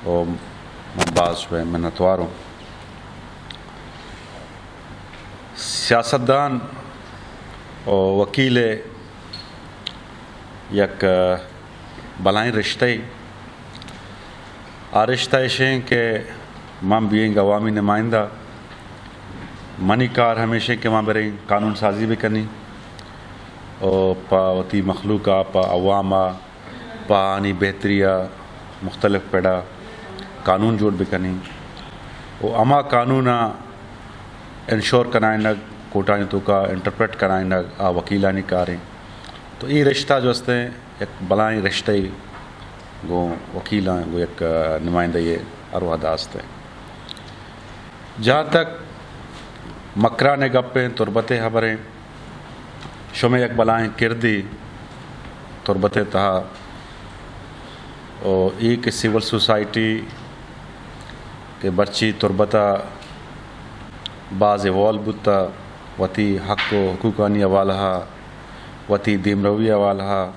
اور بعض شوئے منتوار ہوں. سیاستدان اور وکیل یک بلائیں رشتہ رشتہ شیں کہ ماں بینگ عوامی نمائندہ منی کار ہمیشہ کہ ماں بریں قانون سازی بھی کرنی اور پا وتی مخلوقہ پا عوامہ پا آنی بہتریہ مختلف پیڑا قانون جوڑ بھی کرنی اور اما قانونہ انشور کرائیں نگ کوٹانی تو کا انٹرپریٹ کرائیں نگ وکیلانی کاریں. تو یہ رشتہ جو ہستے ایک بلائیں رشتہ گو وکیلاں گو ایک نمائندہ یہ ارواح داست ہے. جہاں تک مکرانے گپیں تربتیں خبریں شمع یک بلائیں کردی تربتیں تہا اور ایک سول سوسائٹی کے برچی تربتہ بعض وال بتا وتی حق و حقوقانی حوالہ وتی دیمروی حوالہ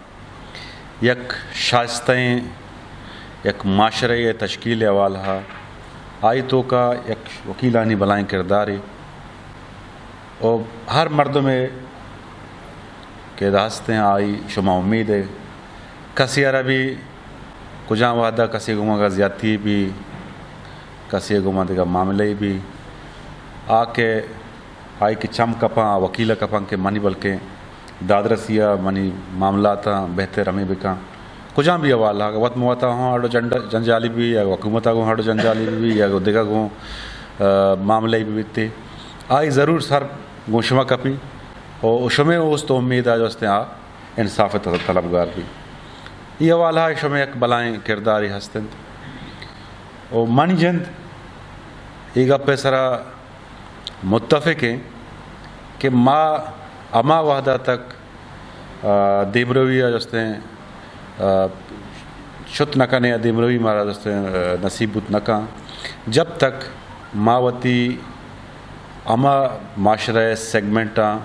یک شائستیں یک معاشرے تشکیل حوالہ آئی تو کا یک وکیلانی بلائیں کرداری اور ہر مرد میں کہ داستیں آئی شما امید ہے کسی عربی کجاں وعدہ کسی گما کا زیادتی بھی کسی گما کا معاملے بھی آ کے آئی کہ چم کپاں وکیل کپاں کے منی بلکہ دادرسیہ منی معاملات بہتر ہمیں بکاں کجاں بھی حوالہ وقت مواتا ہوں ہڑو جنجالی بھی یا حکومتہ کو ہڑو جنجالی بھی یا دیگا کو معاملے بھی بیتے آئی ضرور سر گو شما کپی اور شمع اس تو امید ہے جو اس نے انصاف طلبگار بھی یہ حوالہ شمع ایک بلائیں کرداری ہستند اور منی جند یہ گپے سرا متفق ہیں کہ اما وحدہ تک دیمروی جو اس نے شت نکانے یا دیمروی مارا جو اس نے نصیبت نکاں جب تک ماوتی اما معاشرہ سیگمنٹاں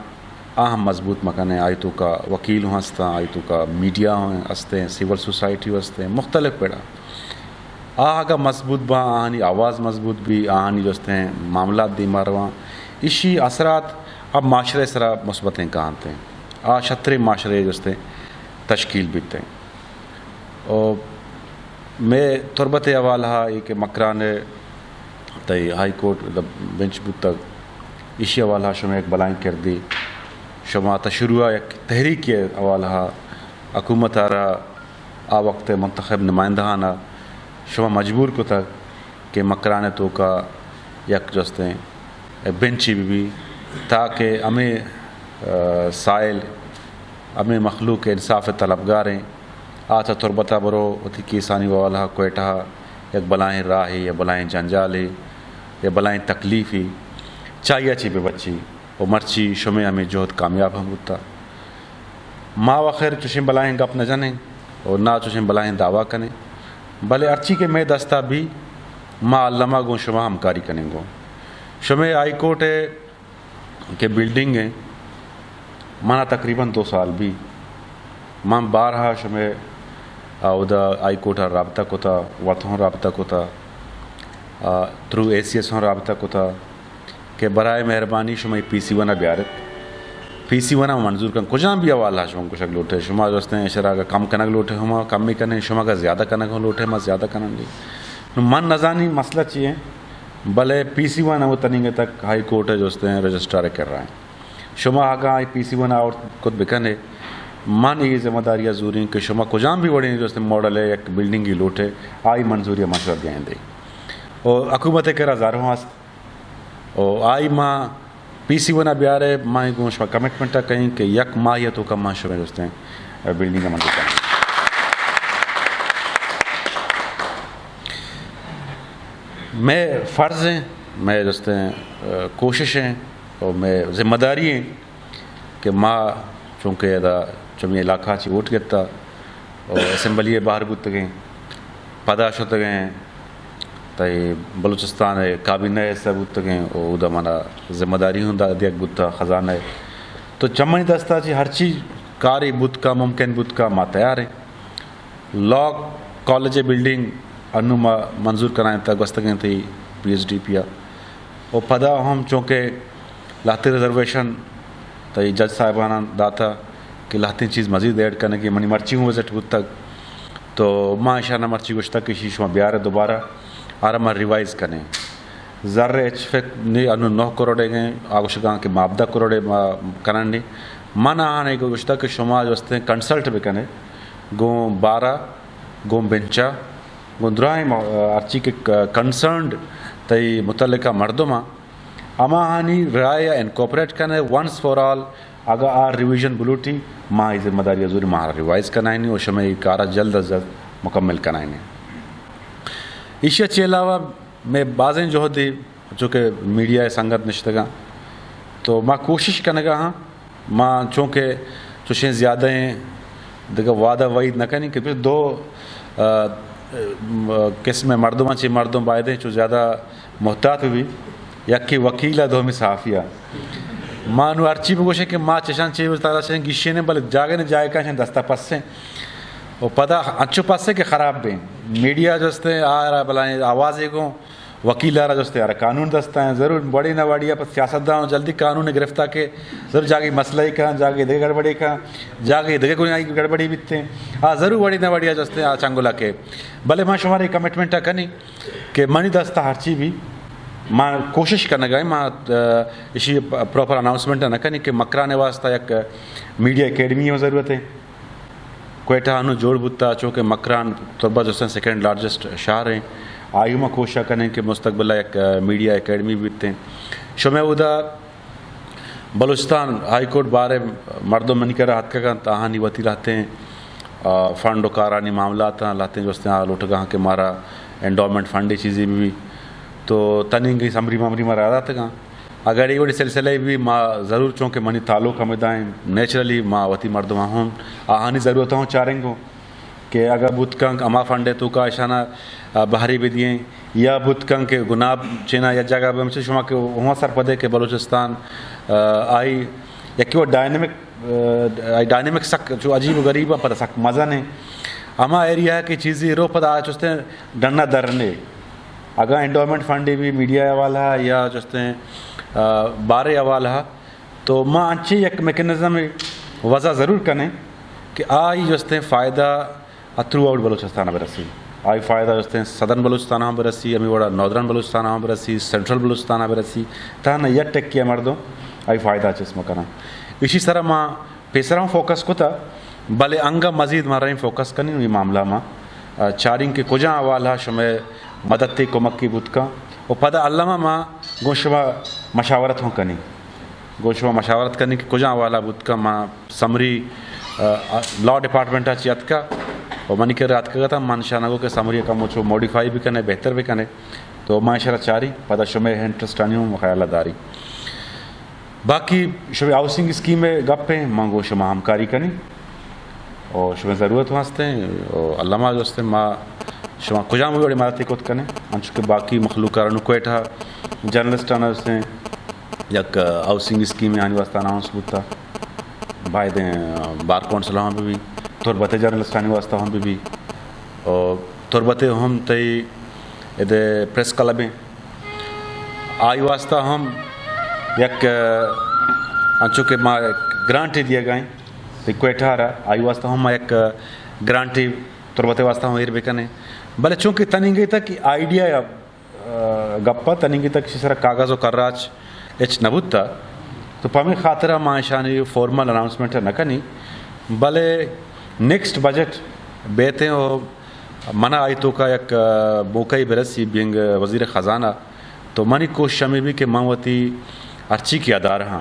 اہم مضبوط مکانے آئی تو کا وکیل ہوں ہستا آئی تو کا میڈیا ہوں ہستے سول سوسائٹی ہستے مختلف پیڑا آگا مضبوط با آہانی آواز مضبوط بھی آہانی جو ہستے ہیں معاملات دی مارواں اسی اثرات اب معاشرے سرا مثبتیں کہانتے ہیں شترے معاشرے جو ہستے تشکیل بیتے ہیں. اور میں تربت حوالہ یہ کہ مکرانے تی ہائی کورٹ بینچ بود تک اسی حوالہ شما ایک بلائیں کردی شما تشروع ایک تحریک حوالہ حکومت آ وقت منتخب نمائندہانہ شما مجبور کو تک کہ مکرانے تو کا یک جستے بینچی بھی تاکہ ہمیں سائل ہمیں مخلوق انصاف طلبگاریں آتا تربتہ برو وتی کیسانی والا کوئٹہ یک بلائیں راہی یا بلائیں جنجالی یا بلائیں تکلیفی چاہیے چی پہ بچی اور مرچی شمع ہمیں جہد کامیاب ہم ہوتا ماں وخیر چوشیں بلائیں گپ نہ جانیں اور نہ چوشیں بلائیں دعویٰ کریں بھلے ارچی کے میں دستہ بھی ماں علامہ گوں شما ہمکاری کریں گو شمع ہائی کورٹ ہے کہ بلڈنگ ہے مانا تقریباً 2 سال بھی ماں بارہا شمع ادا ہائی کورٹ رابطہ کو تھا وطن رابطہ کو تھا تھرو ACS ہوں رابطہ کو تھا کہ برائے مہربانی شما پی سی ونا بیارت پی سی ونا منظور کن کجاں بھی حوالہ شما کچھ لوٹے شما جو ہیں اشرا کا کم کنک لوٹے ہما کم بھی کرنے شما کا زیادہ کنک ہوں لوٹے ما زیادہ کنک دی من نزانی مسئلہ چاہیے بھلے پی سی ونا وہ تنینگے تک ہائی کورٹ جو ہیں رجسٹرار کر رہے ہیں شما آگاہ آئی پی سی ونا اور خود بکنے من یہ ذمہ داریاں ضروری کہ شما کجاں بھی بڑے جو ماڈل ہے ایک بلڈنگ کی لوٹے آئی منظوری مشورہ دیں دے اور حکومت کرا ہزاروں ہست اور آئی ماں پی سی ونا بیارے ماں کو شما کمٹمنٹا کہیں کہ یک ماہیتوں کا ماں شما جو ہیں بلڈنگ کا منظور کریں. میں فرض ہیں میں جو ہیں کوششیں اور میں ذمہ داری ہیں کہ ماں چونکہ ادا چمی علاقہ چی ووٹ گتا اور اسمبلی باہر بودتے گئیں پداش ہوتے گئیں تائی بلوچستان کابینہ ایسا بودتے گئیں اور ادا مانا ذمہ داری ہوں دا دیکھ بودتا خزانہ ہے تو چمنی دستا چی ہر چیز کاری بود کا ممکن بود کا ماں تیار ہیں. لا کالج بلڈنگ انو منظور کرائیں تا گستگیں تھی PhD پیا اور پدا ہم چونکہ لاہتی ریزرویشن تو جج صاحبانہ داتا کہ لاہتی چیز مزید ایڈ کرنے کی منی مرچی ہوں وزٹ بود تک تو ماں اشانہ مرچی گوشتا کہ شیشوں بیارے دوبارہ آرما ریوائز کریں ذرے ایچ فیک نہیں انو 9 کروڑے گئے آگوشگاں کہ مابدہ کروڑے کرن نہیں من آنے کو گوشتا کہ شما جو استے کنسلٹ بکنے گوں 12 گوں بنچا گوں درائم ارچی کے کنسرنڈ تی متعلقہ مردمہ اما ہانی رائے انکوپریٹ کرنے ونس فور آل اگر ریویژن بلوٹی ماں ہی ذمہ داری ضروری ماں ریوائز کرنا نہیں اور شمع کارا جلد از جلد مکمل کرنا نہیں اشیا کے علاوہ میں بازیں جو دی جو کہ میڈیا سنگت نشتگاں تو ماں کوشش کرنے گا ہاں ماں چونکہ چوشیں زیادہ ہیں دیکھا وعدہ وعید نہ کریں کہ پھر 2 قسم مردمہ چی مردم بائدیں جو زیادہ محتاط بھی یکی وکیلہ دومی صحافیہ ماں نو ارچی بگوشیں کہ ماں چشان چیز تعالیٰ سے گشے نے بلے جاگے نے جائے کا دستہ پس سے اور پتہ اچھو پس سے کہ خراب بیں میڈیا جستے آ رہا بلائیں آوازیں کو وکیل آ رہا جستے آ رہا قانون دستہ ہیں ضرور بڑی نہ بڑیا پر سیاستدان جلدی قانون گرفتار کے ضرور جاگے مسئلہ ہی کہاں جاگے دے گڑبڑی کہاں جاگے دے کوئی آئی گڑبڑی بیتے ہیں ضرور بڑی نہ بڑیا جستے آ چنگولا کے بلے ماں شماری کمٹمنٹا کنی کہ منی دستہ ہر چی بھی ماں کوشش کرنے گئے ماں اسی پراپر اناؤنسمنٹ نہ کرنی کہ مکرانے واسطہ یک میڈیا اکیڈمی ہو ضرورت ہے کوئٹہ انو جوڑ بتا چونکہ مکران طربہ جو سیکنڈ لارجسٹ شہر ہیں آئیوں میں کوشش کریں کہ مستقبلہ ایک میڈیا اکیڈمی بھی ہیں شمع ادا بلوچستان ہائی کورٹ بارے مردوں منی کر ہاتھ کا تاہانی وتی رہتے ہیں فنڈ و کارانی معاملات لاتے ہیں جو لوٹ گاں کہ مارا انڈومنٹ فنڈی چیزیں بھی تو تنیں گئی سمری ممری میں رہا تھا گاں اگر یہ بڑی سلسلے بھی ماں ضرور چونکہ منی تعلق ہمیں دائیں نیچرلی ماں وتی مردمہ ہوں آہانی ضرورت ہوں چاریں گو کہ اگر بدھ کنک اما فنڈے تو کا اشانہ بہری بھی دیں یا بدھ کنک کے گناب چینا یا جگہ ہم سے شما کہ وہاں سر پدے کہ بلوچستان آئی یا کہ وہ ڈائنمک سک جو عجیب و غریب ہے پر سک مزہ نہیں اما ایریا کی چیزیں رو پتہ آج چوستے ہیں ڈننا درنے اگر انڈومنٹ فنڈی بھی میڈیا والا یا چوستے ہیں بارے والا تو ماں اچھی ایک میکنزم وضع ضرور کریں کہ آئی جوستے ہیں فائدہ تھرو آؤٹ بلوچستان برسی آئی فائدہ جوستے ہیں صدرن بلوچستان ہم برسی امی وڑا نادرن بلوچستان ہم برسی سینٹرل بلوچستان برسی تانا یہ ٹیک کیا مردوں آئی فائدہ چسم کرنا اسی طرح ماں پیسروں فوکس کو تھا بلے انگا مزید مار رہی فوکس کرنی ہوئی معاملہ ماں چارنگ کے کجاں والا شمع مدد تی کمک کی بود کا اور پدہ علامہ ماں گوشبہ مشاورت ہوں کنی گوشبہ مشاورت کرنی کہ کجاں والا بود کا ماں سمری لا ڈپارٹمنٹ اچھی اتکا اور منی کر رات کا تھا مان شانگو کے سمری کا مجھو موڈیفائی بھی کرنے بہتر بھی کرنے تو ماں اشارہ چاری پدہ شمع انٹرسٹ آنی ہوں خیالہ داری باقی شمع ہاؤسنگ اسکیم میں گپ ہیں ماں گو شمع ہمکاری کرنی اور شمع ضرورت واسطے ہیں اور علامہ جو استے ماں شما کجا بھی بڑی مدد کوت کرنے انچو کہ باقی مخلوقارانو کوئٹہ جرنلسٹانہ اس نے یک ہاؤسنگ اسکیم آنی واسطہ اناؤنس بودتا باید بار کونسل ہم بھی تربت جرنلسٹانی واسطہ ہم بھی اور تربت ہم تی ادھے پریس کلبیں آئی واسطہ ہم یک انچو کہ ماں گرانٹی دیا گئیں تی کوئٹہ رہا آئی واسطہ ہم یک گرانٹی تربت واسطہ ہم ایر بکنے بلے چونکہ تنیں گئی تھا کہ آئیڈیا یا گپا تنیں گئی تھا کسی طرح کاغذ و کراچ اچ نبود تھا تو پامی خاطرہ معاشانی فورمل اناؤنسمنٹ نہ کنی بلے نیکسٹ بجٹ بیتے ہو منع آئی تو کا یک موقعی برسی بینگ وزیر خزانہ تو منی کوشش ہمیں بھی کہ موتی ارچی کی ادارہاں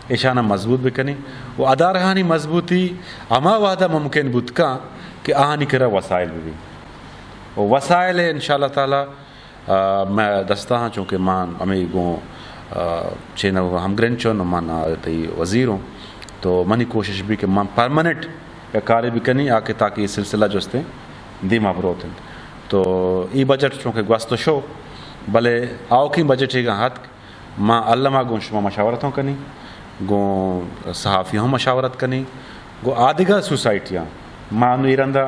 اشانہ مضبوط بکنی وہ ادارہانی مضبوطی اما وعدہ ممکن بود کا کہ آہانی کرا وسائل بھی وسائل انشاءاللہ تعالی میں دستہ ہاں چونکہ مان امی گوں چینہ ہم گرنچوں مان تی وزیر ہوں تو منی کوشش بھی کہ مان پرمنٹ یا کاری بھی کنی آکے تاکہ یہ سلسلہ جو استے دیما بروت ہیں تو ای بجٹ چونکہ گوستو شو بلے آؤ کی بجٹ ہی گا ہاتھ ماں علامہ گوں شما مشاورت ہوں کنی گوں صحافی ہوں مشاورت کنی گو آدھگا سوسائٹیاں ماں انو ایرندہ